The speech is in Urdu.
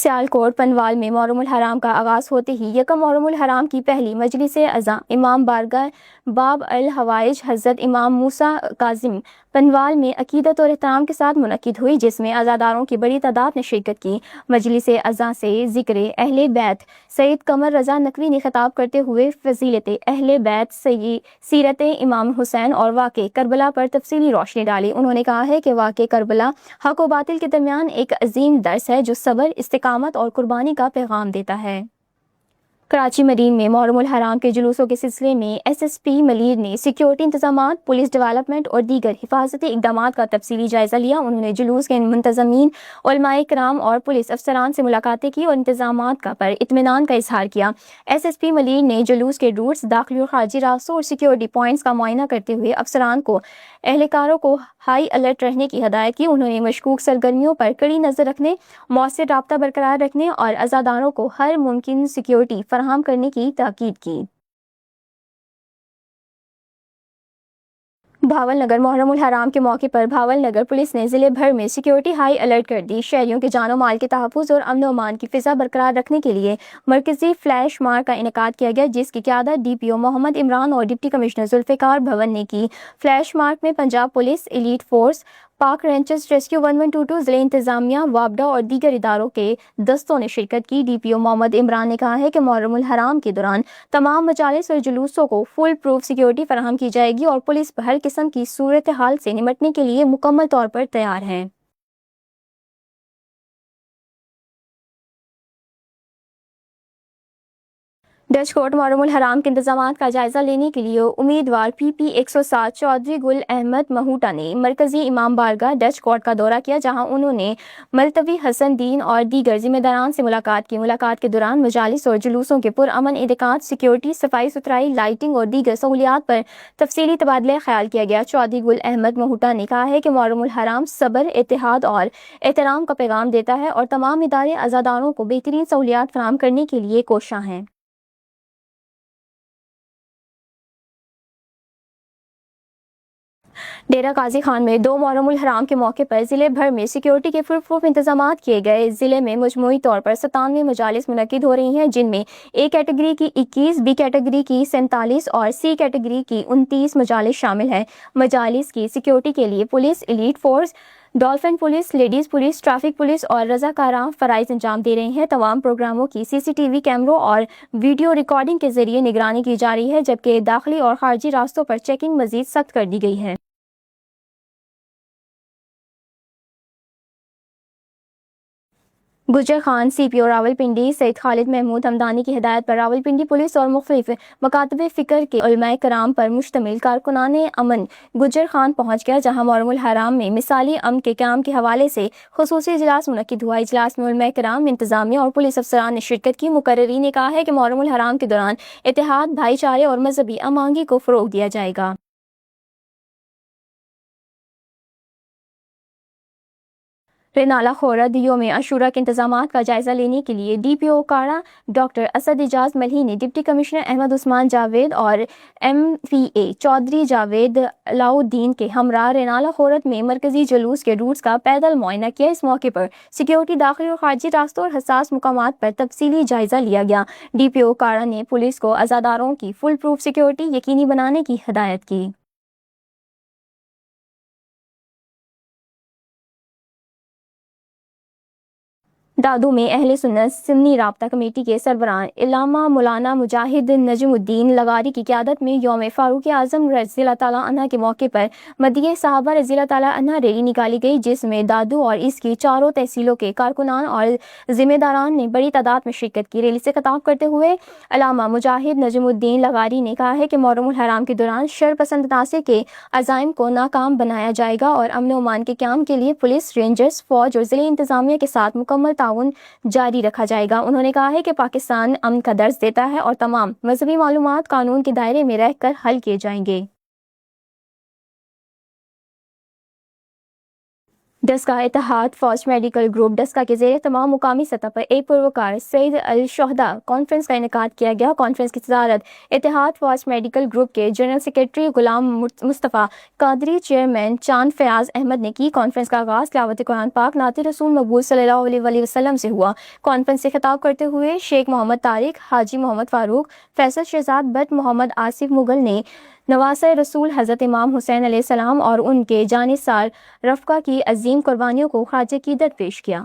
سیالکوٹ پنوال میں محرم الحرام کا آغاز ہوتے ہی یکم محرم الحرام کی پہلی مجلس اذاں امام بارگاہ باب الحوائج حضرت امام موسیٰ کاظم پنوال میں عقیدت اور احترام کے ساتھ منعقد ہوئی، جس میں عزاداروں کی بڑی تعداد نے شرکت کی۔ مجلس اذاں سے ذکر اہل بیت سید قمر رضا نقوی نے خطاب کرتے ہوئے فضیلت اہل بیت سیرت امام حسین اور واقعہ کربلا پر تفصیلی روشنی ڈالی۔ انہوں نے کہا ہے کہ واقعہ کربلا حق و باطل کے درمیان ایک عظیم درس ہے جو صبر، استقامت اور قربانی کا پیغام دیتا ہے۔ کراچی مرین میں محرم الحرام کے جلوسوں کے سلسلے میں ایس ایس پی ملیر نے سیکیورٹی انتظامات، پولیس ڈیولپمنٹ اور دیگر حفاظتی اقدامات کا تفصیلی جائزہ لیا۔ انہوں نے جلوس کے منتظمین، علماء کرام اور پولیس افسران سے ملاقاتیں کی اور انتظامات پر اطمینان کا اظہار کیا۔ ایس ایس پی ملیر نے جلوس کے روٹس، داخلی اور خارجی راستوں اور سیکیورٹی پوائنٹس کا معائنہ کرتے ہوئے افسران کو اہلکاروں کو ہائی الرٹ رہنے کی ہدایت کی۔ انہوں نے مشکوک سرگرمیوں پر کڑی نظر رکھنے، مؤثر رابطہ برقرار رکھنے اور عزاداروں کو ہر ممکن سیکیورٹی فراہم کرنے کی تاکید کی۔ بھاول نگر محرم الحرام کے موقع پر بھاول نگر پولیس نے ضلع بھر میں سیکیورٹی ہائی الرٹ کر دی۔ شہریوں کے جان و مال کے تحفظ اور امن و امان کی فضا برقرار رکھنے کے لیے مرکزی فلیش مارچ کا انعقاد کیا گیا، جس کی قیادت ڈی پی او محمد عمران اور ڈپٹی کمشنر ذوالفقار بھون نے کی۔ فلیش مارچ میں پنجاب پولیس، ایلیٹ فورس، پاک رینجرز، ریسکیو 1122، ضلع انتظامیہ، وابڈا اور دیگر اداروں کے دستوں نے شرکت کی۔ ڈی پی او محمد عمران نے کہا ہے کہ محرم الحرام کے دوران تمام مجالس اور جلوسوں کو فل پروف سیکیورٹی فراہم کی جائے گی اور پولیس ہر قسم کی صورتحال سے نمٹنے کے لیے مکمل طور پر تیار ہے۔ ڈچ کورٹ محرم الحرام کے انتظامات کا جائزہ لینے کے لیے امیدوار پی پی 107 چودھری گل احمد مہوٹا نے مرکزی امام بارگاہ ڈچ کورٹ کا دورہ کیا، جہاں انہوں نے ملتوی حسن دین اور دیگر ذمہ داران سے ملاقات کی۔ ملاقات کے دوران مجالس اور جلوسوں کے پرامن انعقاد، سیکیورٹی، صفائی ستھرائی، لائٹنگ اور دیگر سہولیات پر تفصیلی تبادلہ خیال کیا گیا۔ چودھری گل احمد مہوٹا نے کہا ہے کہ محرم الحرام صبر، اتحاد اور احترام کا پیغام دیتا ہے اور تمام ادارے عزاداروں کو بہترین سہولیات فراہم کرنے کے لیے کوشاں ہیں۔ ڈیرہ قاضی خان میں 2 محرم الحرام کے موقع پر ضلع بھر میں سیکیورٹی کے فل پروف انتظامات کیے گئے۔ ضلع میں مجموعی طور پر 97 مجالس منعقد ہو رہی ہیں، جن میں اے کیٹیگری کی 21، بی کیٹیگری کی 47 اور سی کیٹیگری کی 29 مجالس شامل ہیں۔ مجالس کی سیکیورٹی کے لیے police, elite force, dolphin police, ladies police, traffic police اور رضاکارانہ فرائض انجام دے رہے ہیں۔ تمام پروگراموں کی سی سی ٹی وی کیمروں اور ویڈیو ریکارڈنگ کے ذریعے نگرانی کی جا رہی ہے، جبکہ داخلی اور خارجی راستوں پر چیکنگ مزید سخت کر دی گئی ہے۔ گجر خان سی پی او راولپنڈی سید خالد محمود ہمدانی کی ہدایت پر راولپنڈی پولیس اور مختلف مکاتب فکر کے علماء کرام پر مشتمل کارکنان امن گجر خان پہنچ گیا، جہاں محرم الحرام میں مثالی امن کے قیام کے حوالے سے خصوصی اجلاس منعقد ہوا۔ اجلاس میں علماء کرام، انتظامیہ اور پولیس افسران نے شرکت کی۔ مقررین نے کہا ہے کہ محرم الحرام کے دوران اتحاد، بھائی چارے اور مذہبی ہم آہنگی کو فروغ دیا جائے گا۔ رینالہ خورد یوم عاشوراء کے انتظامات کا جائزہ لینے کے لیے ڈی پی او کاڑا ڈاکٹر اسد اعجاز ملھی نے ڈپٹی کمشنر احمد عثمان جاوید اور ایم پی اے چودھری جاوید علاء الدین کے ہمراہ رینالہ خورد میں مرکزی جلوس کے روٹس کا پیدل معائنہ کیا۔ اس موقع پر سیکیورٹی، داخلی اور خارجی راستوں اور حساس مقامات پر تفصیلی جائزہ لیا گیا۔ ڈی پی او کاڑا نے پولیس کو عزاداروں کی فل پروف سیکیورٹی یقینی بنانے کی ہدایت کی۔ دادو میں اہل سنت سنی رابطہ کمیٹی کے سربراہ علامہ مولانا مجاہد نجم الدین لغاری کی قیادت میں یوم فاروق اعظم رضی اللہ تعالیٰ عنہ کے موقع پر مدیح صحابہ رضی اللہ تعالیٰ عنہ ریلی نکالی گئی، جس میں دادو اور اس کی چاروں تحصیلوں کے کارکنان اور ذمہ داران نے بڑی تعداد میں شرکت کی۔ ریلی سے خطاب کرتے ہوئے علامہ مجاہد نجم الدین لغاری نے کہا ہے کہ محرم الحرام کے دوران شر پسند عناصر کے عزائم کو ناکام بنایا جائے گا اور امن و امان کے قیام کے لیے پولیس، رینجرز، فوج اور ضلعی انتظامیہ کے ساتھ مکمل تعاون جاری رکھا جائے گا۔ انہوں نے کہا ہے کہ پاکستان امن کا درس دیتا ہے اور تمام مذہبی معاملات قانون کے دائرے میں رہ کر حل کیے جائیں گے۔ ڈسکا اتحاد فاسٹ میڈیکل گروپ ڈسکا کے زیر تمام مقامی سطح پر ایک پروکار سید الشہداء کانفرنس کا انعقاد کیا گیا۔ کانفرنس کی صدارت اتحاد فاسٹ میڈیکل گروپ کے general secretary Ghulam Mustafa Qadri chairman چاند فیاض احمد نے کی۔ کانفرنس کا آغاز تلاوت قرآن پاک نعت رسول مقبول صلی اللہ علیہ وآلہ وسلم سے ہوا۔ کانفرنس سے خطاب کرتے ہوئے شیخ محمد طارق، حاجی محمد فاروق، فیصل شہزاد بٹ، محمد آصف مغل نے نواسۂ رسول حضرت امام حسین علیہ السلام اور ان کے جانثار رفقا کی عظیم قربانیوں کو خراج عقیدت پیش کیا۔